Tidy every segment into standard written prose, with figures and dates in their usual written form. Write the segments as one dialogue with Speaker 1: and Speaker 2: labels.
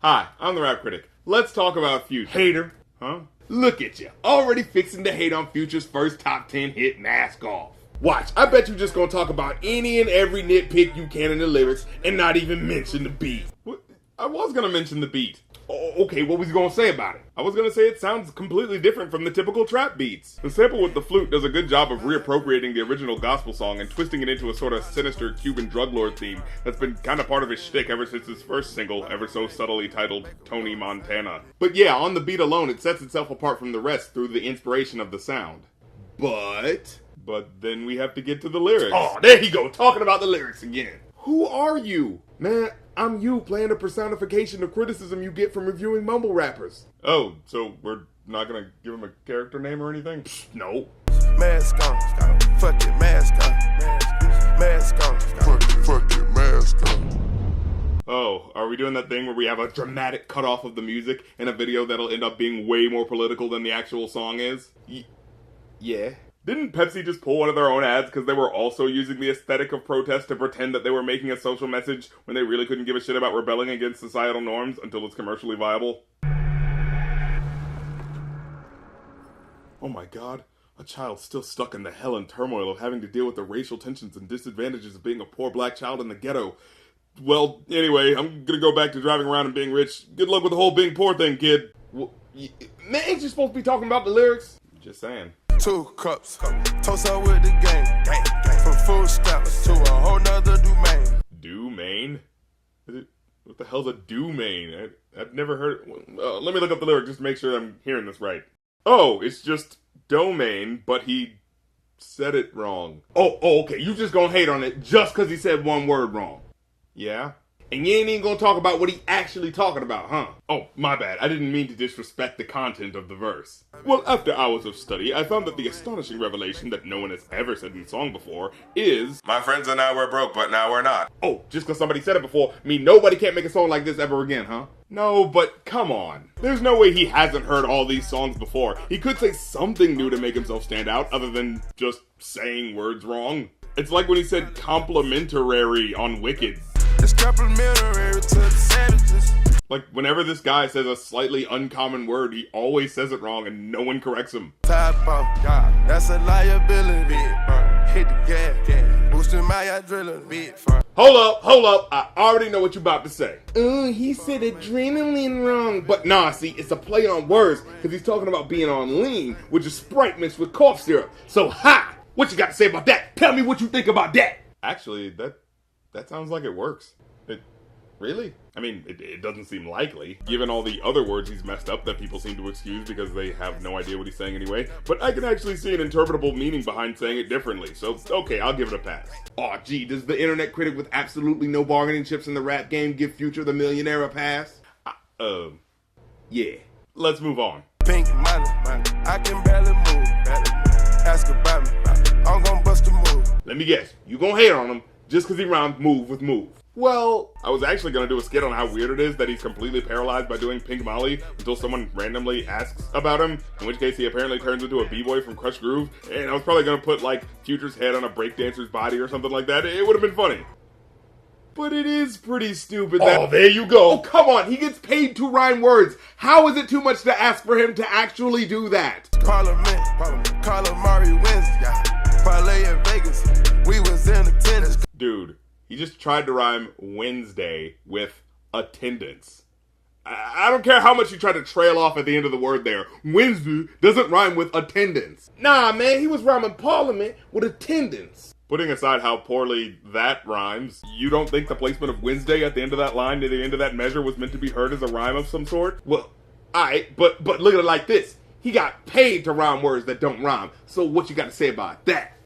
Speaker 1: Hi, I'm the Rap Critic. Let's talk about Future. Hater. Huh? Look at you, already fixing to hate on Future's first top 10 hit, Mask Off. Watch, I bet you just gonna talk about any and every nitpick you can in the lyrics and not even mention the beat. What? I was gonna mention the beat. Okay, what was you gonna say about it? I was gonna say it sounds completely different from the typical trap beats. The sample with the flute does a good job of reappropriating the original gospel song and twisting it into a sort of sinister Cuban drug lord theme that's been kind of part of his shtick ever since his first single, ever so subtly titled Tony Montana. But yeah, on the beat alone, it sets itself apart from the rest through the inspiration of the sound. But then we have to get to the lyrics. Oh, there you go, talking about the lyrics again. Who are you? Man, I'm you playing a personification of criticism you get from reviewing mumble rappers. Oh, so we're not gonna give him a character name or anything? No.
Speaker 2: Mask on, fuck it, mask on, mask on, fuck it, mask on.
Speaker 1: Oh, are we doing that thing where we have a dramatic cutoff of the music in a video that'll end up being way more political than the actual song is? Yeah. Didn't Pepsi just pull one of their own ads because they were also using the aesthetic of protest to pretend that they were making a social message when they really couldn't give a shit about rebelling against societal norms until it's commercially viable? Oh my god, a child still stuck in the hell and turmoil of having to deal with the racial tensions and disadvantages of being a poor black child in the ghetto. Well, anyway, I'm gonna go back to driving around and being rich. Good luck with the whole being poor thing, kid. Well, man, ain't you supposed to be talking about the lyrics? Just saying.
Speaker 2: 2 cups, toast up with the gang, from food stamps to a whole nother domain.
Speaker 1: Domain? What the hell's a domain? I've never heard. Let me look up the lyric just to make sure I'm hearing this right. Oh, it's just domain, but he said it wrong. Oh, okay, you just gonna hate on it just because he said one word wrong. Yeah? And you ain't even gonna talk about what he actually talking about, huh? Oh, my bad. I didn't mean to disrespect the content of the verse. Well, after hours of study, I found that the astonishing revelation that no one has ever said in song before is,
Speaker 3: my friends and I were broke, but now we're not.
Speaker 1: Oh, just because somebody said it before, mean nobody can't make a song like this ever again, huh? No, but come on. There's no way he hasn't heard all these songs before. He could say something new to make himself stand out other than just saying words wrong. It's like when he said complimentary on Wicked.
Speaker 2: It's complimentary to the savages.
Speaker 1: Like, whenever this guy says a slightly uncommon word, he always says it wrong and no one corrects him.
Speaker 2: Top off, yeah, that's a liability. Hit the gas, boosting my adrenaline.
Speaker 1: Hold up, I already know what you're about to say. He said adrenaline wrong. But nah, see, it's a play on words, because he's talking about being on lean, which is Sprite mixed with cough syrup. So, ha! What you got to say about that? Tell me what you think about that. Actually, that sounds like it works. Really? I mean, it doesn't seem likely, given all the other words he's messed up that people seem to excuse because they have no idea what he's saying anyway, but I can actually see an interpretable meaning behind saying it differently, so okay, I'll give it a pass. Aw, gee, does the internet critic with absolutely no bargaining chips in the rap game give Future the millionaire a pass? Yeah. Let's move on.
Speaker 2: Pink money, I can barely move. Ask about me, I'm gonna bust a move.
Speaker 1: Let me guess, you gonna hate on him just because he rhymed move with move. Well, I was actually going to do a skit on how weird it is that he's completely paralyzed by doing Pink Molly until someone randomly asks about him, in which case he apparently turns into a b-boy from Crush Groove, and I was probably going to put, like, Future's head on a breakdancer's body or something like that. It would have been funny. But it is pretty stupid that— Oh, there you go! Oh, come on! He gets paid to rhyme words! How is it too much to ask for him to actually do that?
Speaker 2: Parliament, Calamari Wednesday, parlay in Vegas, we was in attendance.
Speaker 1: Dude. He just tried to rhyme Wednesday with attendance. I don't care how much you try to trail off at the end of the word there. Wednesday doesn't rhyme with attendance. Nah, man, he was rhyming parliament with attendance. Putting aside how poorly that rhymes, you don't think the placement of Wednesday at the end of that line, near the end of that measure, was meant to be heard as a rhyme of some sort? Well, alright, but look at it like this. He got paid to rhyme words that don't rhyme. So what you got to say about that?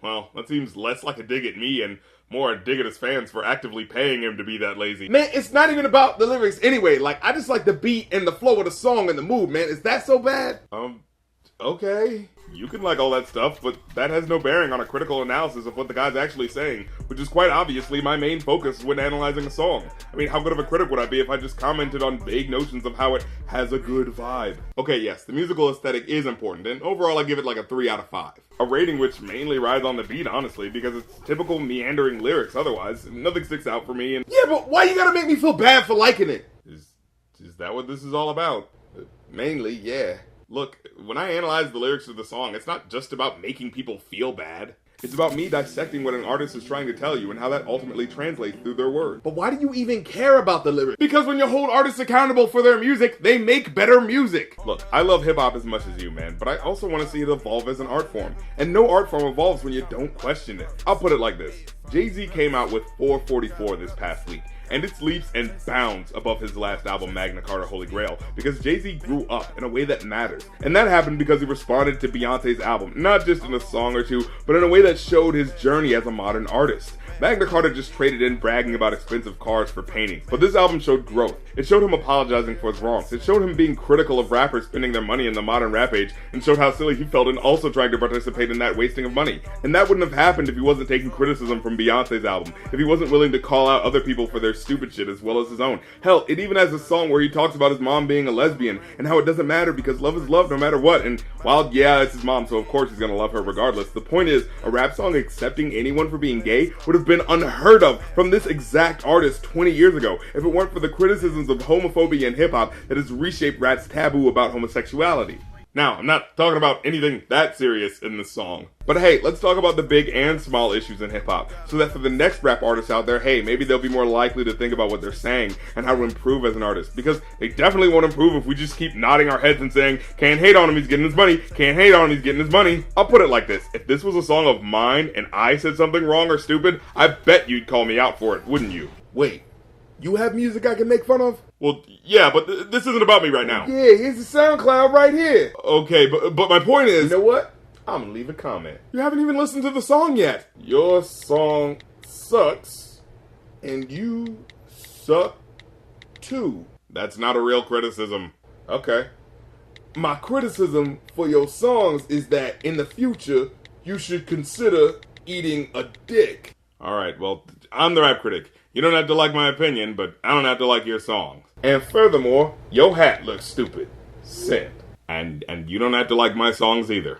Speaker 1: Well, that seems less like a dig at me and more a dig at his fans for actively paying him to be that lazy. Man, it's not even about the lyrics anyway. Like, I just like the beat and the flow of the song and the mood, man. Is that so bad? Okay. You can like all that stuff, but that has no bearing on a critical analysis of what the guy's actually saying, which is quite obviously my main focus when analyzing a song. I mean, how good of a critic would I be if I just commented on vague notions of how it has a good vibe? Okay, yes, the musical aesthetic is important, and overall I give it like a 3 out of 5. A rating which mainly rides on the beat, honestly, because it's typical meandering lyrics otherwise. Nothing sticks out for me, and— Yeah, but why you gotta make me feel bad for liking it? Is that what this is all about? Mainly, yeah. Look, when I analyze the lyrics of the song, it's not just about making people feel bad. It's about me dissecting what an artist is trying to tell you and how that ultimately translates through their words. But why do you even care about the lyrics? Because when you hold artists accountable for their music, they make better music. Look, I love hip-hop as much as you, man, but I also want to see it evolve as an art form. And no art form evolves when you don't question it. I'll put it like this. Jay-Z came out with 444 this past week, and it's leaps and bounds above his last album, Magna Carta Holy Grail, because Jay-Z grew up in a way that matters. And that happened because he responded to Beyonce's album, not just in a song or two, but in a way that showed his journey as a modern artist. Magna Carta just traded in bragging about expensive cars for paintings, but this album showed growth. It showed him apologizing for his wrongs. It showed him being critical of rappers spending their money in the modern rap age, and showed how silly he felt in also trying to participate in that wasting of money. And that wouldn't have happened if he wasn't taking criticism from Beyonce's album, if he wasn't willing to call out other people for their stupid shit as well as his own. Hell, it even has a song where he talks about his mom being a lesbian, and how it doesn't matter because love is love no matter what. And while, yeah, it's his mom, so of course he's gonna love her regardless, the point is, a rap song accepting anyone for being gay would have been unheard of from this exact artist 20 years ago, if it weren't for the criticisms of homophobia in hip-hop that has reshaped rap's taboo about homosexuality. Now, I'm not talking about anything that serious in this song. But hey, let's talk about the big and small issues in hip-hop, so that for the next rap artists out there, hey, maybe they'll be more likely to think about what they're saying and how to improve as an artist. Because they definitely won't improve if we just keep nodding our heads and saying, can't hate on him, he's getting his money, can't hate on him, he's getting his money. I'll put it like this, if this was a song of mine and I said something wrong or stupid, I bet you'd call me out for it, wouldn't you? Wait, you have music I can make fun of? Well, yeah, but this isn't about me right now. Yeah, here's the SoundCloud right here. Okay, but my point is... You know what? I'm gonna leave a comment. You haven't even listened to the song yet. Your song sucks, and you suck too. That's not a real criticism. Okay. My criticism for your songs is that in the future, you should consider eating a dick. Alright, well, I'm the rap critic. You don't have to like my opinion, but I don't have to like your songs. And furthermore, your hat looks stupid. Send. And you don't have to like my songs either.